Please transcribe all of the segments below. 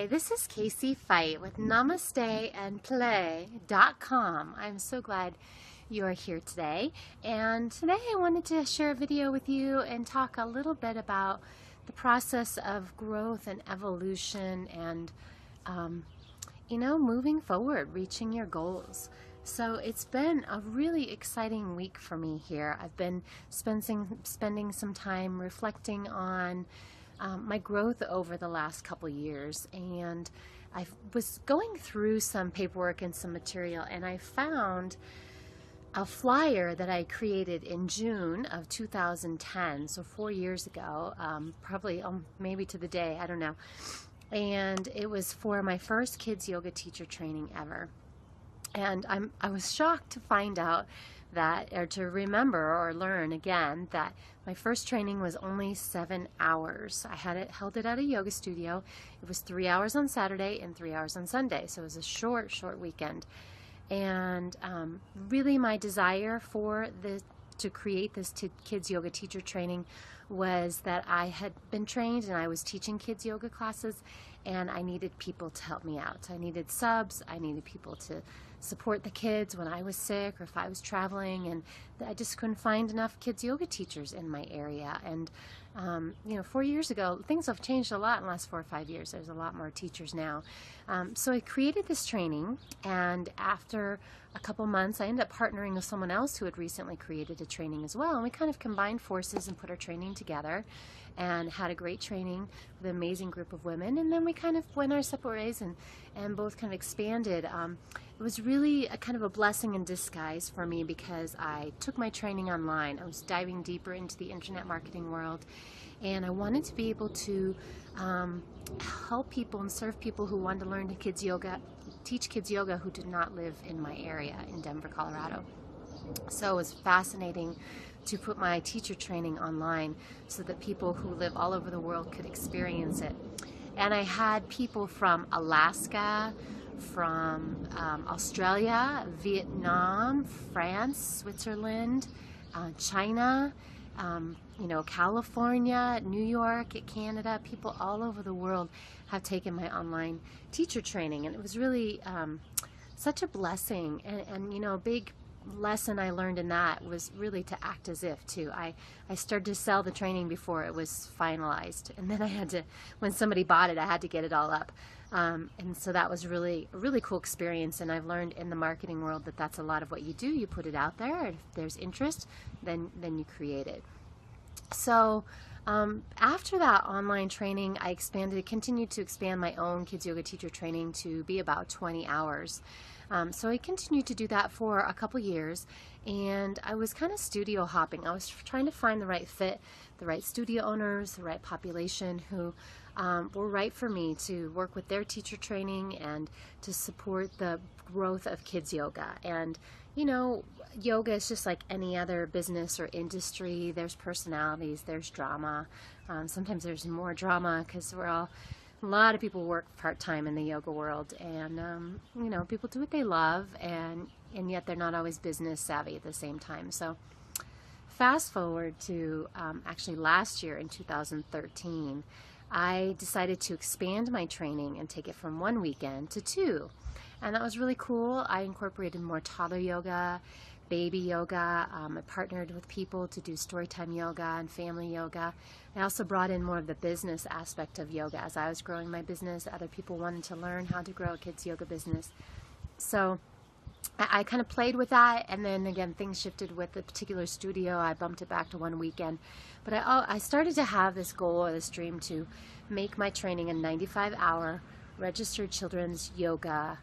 Hi, this is Casey Feicht with namasteandplay.com. I'm so glad you are here today. And today I wanted to share a video with you and talk a little bit about the process of growth and evolution and, moving forward, reaching your goals. So it's been a really exciting week for me here. I've been spending some time reflecting on my growth over the last couple years, and I was going through some paperwork and some material, and I found a flyer that I created in June of 2010, so 4 years ago, probably maybe to the day, I don't know. And it was for my first kids yoga teacher training ever. And I was shocked to find out that, or to remember or learn again, that my first training was only 7 hours. I held it at a yoga studio. It was 3 hours on Saturday and 3 hours on Sunday. So it was a short weekend. And really my desire to create this kids yoga teacher training was that I had been trained and I was teaching kids yoga classes, and I needed people to help me out. I needed subs, I needed people to support the kids when I was sick or if I was traveling, and I just couldn't find enough kids yoga teachers in my area. And 4 years ago, things have changed a lot in the last 4 or 5 years. There's a lot more teachers now. So I created this training, and after a couple months I ended up partnering with someone else who had recently created a training as well, and we kind of combined forces and put our training together and had a great training with an amazing group of women. And then we kind of went our separate ways and both kind of expanded. It was really a kind of a blessing in disguise for me, because I took my training online. I was diving deeper into the internet marketing world, and I wanted to be able to help people and serve people who wanted to learn teach kids yoga who did not live in my area in Denver, Colorado. So it was fascinating to put my teacher training online so that people who live all over the world could experience it. And I had people from Alaska, from Australia, Vietnam, France, Switzerland, China, California, New York, Canada. People all over the world have taken my online teacher training, and it was really such a blessing. And a big lesson I learned in that was really to act as if too. I started to sell the training before it was finalized, and then I had to, when somebody bought it, I had to get it all up. And so that was really a really cool experience, and I've learned in the marketing world that that's a lot of what you do. You put it out there, and if there's interest, then you create it. So after that online training, I continued to expand my own kids yoga teacher training to be about 20 hours. So I continued to do that for a couple years, and I was kind of studio hopping. I was trying to find the right fit, the right studio owners, the right population who were right for me to work with their teacher training and to support the growth of kids yoga. And yoga is just like any other business or industry. There's personalities, there's drama. Sometimes there's more drama because a lot of people work part-time in the yoga world, and people do what they love, and yet they're not always business savvy at the same time. So fast forward to actually last year in 2013, I decided to expand my training and take it from 1 weekend to 2. And that was really cool. I incorporated more toddler yoga, baby yoga. I partnered with people to do storytime yoga and family yoga. I also brought in more of the business aspect of yoga. As I was growing my business, other people wanted to learn how to grow a kids yoga business. So I kind of played with that, and then again things shifted with the particular studio. I bumped it back to 1 weekend. But I started to have this goal or this dream to make my training a 95-hour registered children's yoga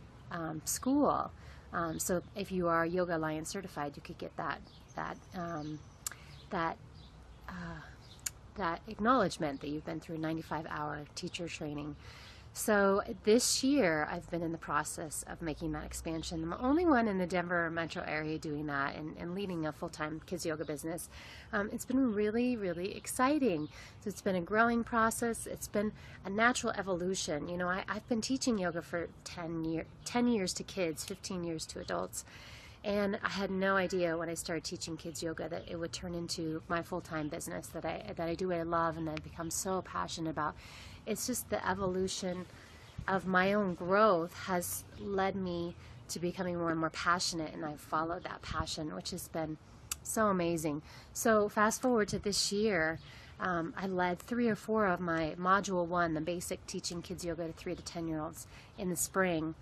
school. So if you are Yoga Alliance certified, you could get that acknowledgement that you've been through a 95-hour teacher training. So this year I've been in the process of making that expansion. I'm the only one in the Denver metro area doing that and leading a full-time kids yoga business. It's been really, really exciting. So it's been a growing process. It's been a natural evolution. I've been teaching yoga for 10 years to kids, 15 years to adults. And I had no idea when I started teaching kids yoga that it would turn into my full-time business, that I do what I love and that I've become so passionate about. It's just the evolution of my own growth has led me to becoming more and more passionate, and I've followed that passion, which has been so amazing. So fast forward to this year, I led 3 or 4 of my Module 1, the basic teaching kids yoga to 3 to 10-year-olds in the spring.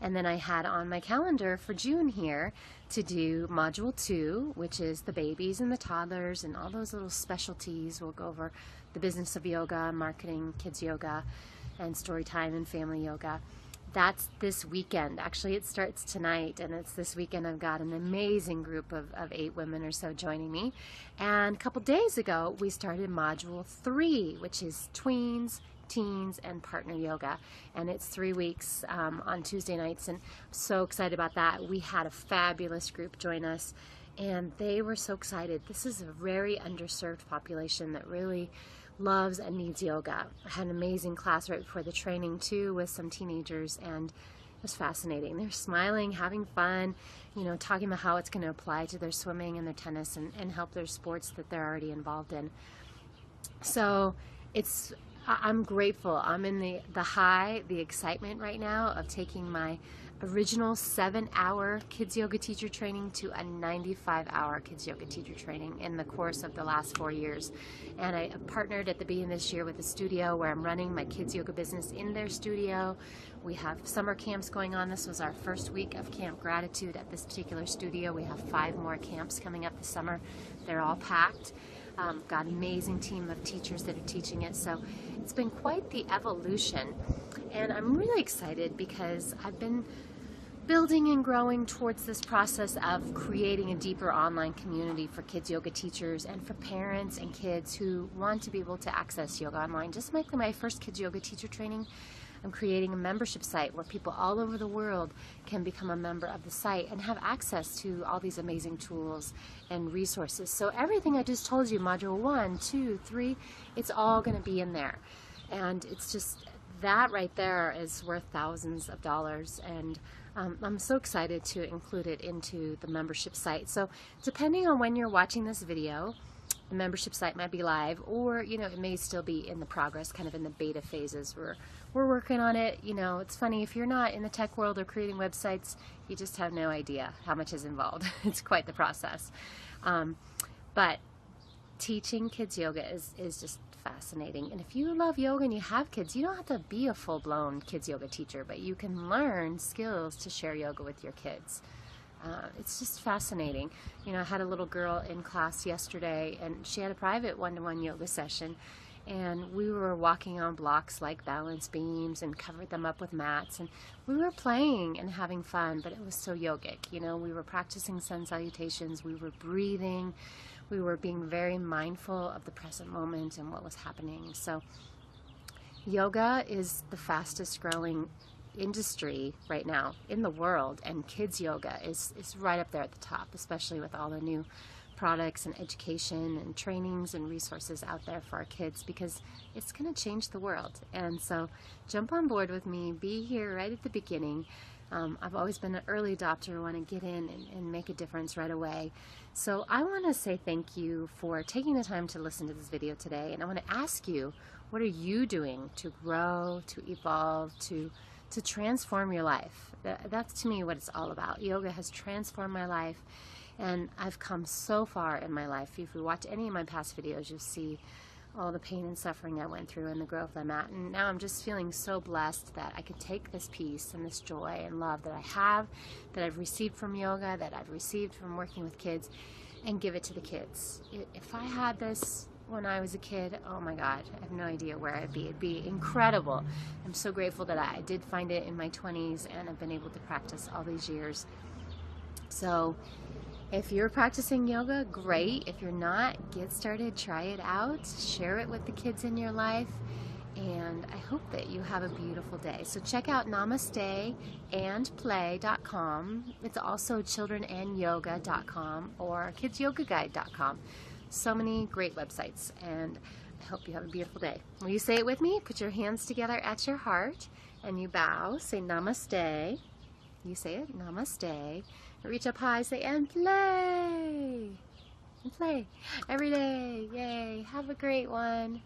And then I had on my calendar for June here to do Module 2, which is the babies and the toddlers and all those little specialties. We'll go over the business of yoga, marketing, kids yoga, and story time and family yoga. That's this weekend. Actually, it starts tonight, and it's this weekend. I've got an amazing group of 8 women or so joining me. And a couple days ago, we started Module 3, which is tweens, teens, and partner yoga. And it's 3 weeks on Tuesday nights, and I'm so excited about that. We had a fabulous group join us, and they were so excited. This is a very underserved population that really loves and needs yoga. I had an amazing class right before the training too with some teenagers, and it was fascinating. They're smiling, having fun, you know, talking about how it's going to apply to their swimming and their tennis and help their sports that they're already involved in. So I'm grateful. I'm in the excitement right now of taking my original 7-hour kids yoga teacher training to a 95-hour kids yoga teacher training in the course of the last 4 years. And I partnered at the beginning of this year with a studio where I'm running my kids yoga business in their studio. We have summer camps going on. This was our first week of Camp Gratitude at this particular studio. We have 5 more camps coming up this summer. They're all packed. Got an amazing team of teachers that are teaching it. So it's been quite the evolution. And I'm really excited because I've been building and growing towards this process of creating a deeper online community for kids yoga teachers and for parents and kids who want to be able to access yoga online. Just like my first kids yoga teacher training, I'm creating a membership site where people all over the world can become a member of the site and have access to all these amazing tools and resources. So everything I just told you, Module 1, 2, 3, it's all going to be in there. And it's just, that right there is worth thousands of dollars, and I'm so excited to include it into the membership site. So depending on when you're watching this video, the membership site might be live, or you know, it may still be in the progress, kind of in the beta phases. We're working on it. You know, it's funny, if you're not in the tech world or creating websites, you just have no idea how much is involved. It's quite the process. But teaching kids yoga is just fascinating. And if you love yoga and you have kids, you don't have to be a full-blown kids yoga teacher, but you can learn skills to share yoga with your kids. It's just fascinating. You know, I had a little girl in class yesterday, and she had a private one-to-one yoga session, and we were walking on blocks like balance beams and covered them up with mats, and we were playing and having fun, but it was so yogic. You know, we were practicing sun salutations, we were breathing, we were being very mindful of the present moment and what was happening. So yoga is the fastest growing industry right now in the world, and kids yoga is right up there at the top, especially with all the new products and education and trainings and resources out there for our kids, because it's going to change the world. And so jump on board with me, be here right at the beginning. I've always been an early adopter, want to get in and make a difference right away. So I want to say thank you for taking the time to listen to this video today, and I want to ask you, what are you doing to grow, to evolve, to transform your life? That's to me what it's all about. Yoga has transformed my life, and I've come so far in my life. If you watch any of my past videos, you'll see all the pain and suffering I went through and the growth I'm at. And now I'm just feeling so blessed that I could take this peace and this joy and love that I have, that I've received from yoga, that I've received from working with kids, and give it to the kids. If I had this when I was a kid, oh my God, I have no idea where I'd be. It'd be incredible. I'm so grateful that I did find it in my 20s and I've been able to practice all these years. So if you're practicing yoga, great. If you're not, get started, try it out, share it with the kids in your life, and I hope that you have a beautiful day. So check out namasteandplay.com. It's also childrenandyoga.com or kidsyogaguide.com. So many great websites, and I hope you have a beautiful day. Will you say it with me? Put your hands together at your heart and you bow. Say namaste. You say it, namaste. Reach up high, say, and play. And play every day. Yay. Have a great one.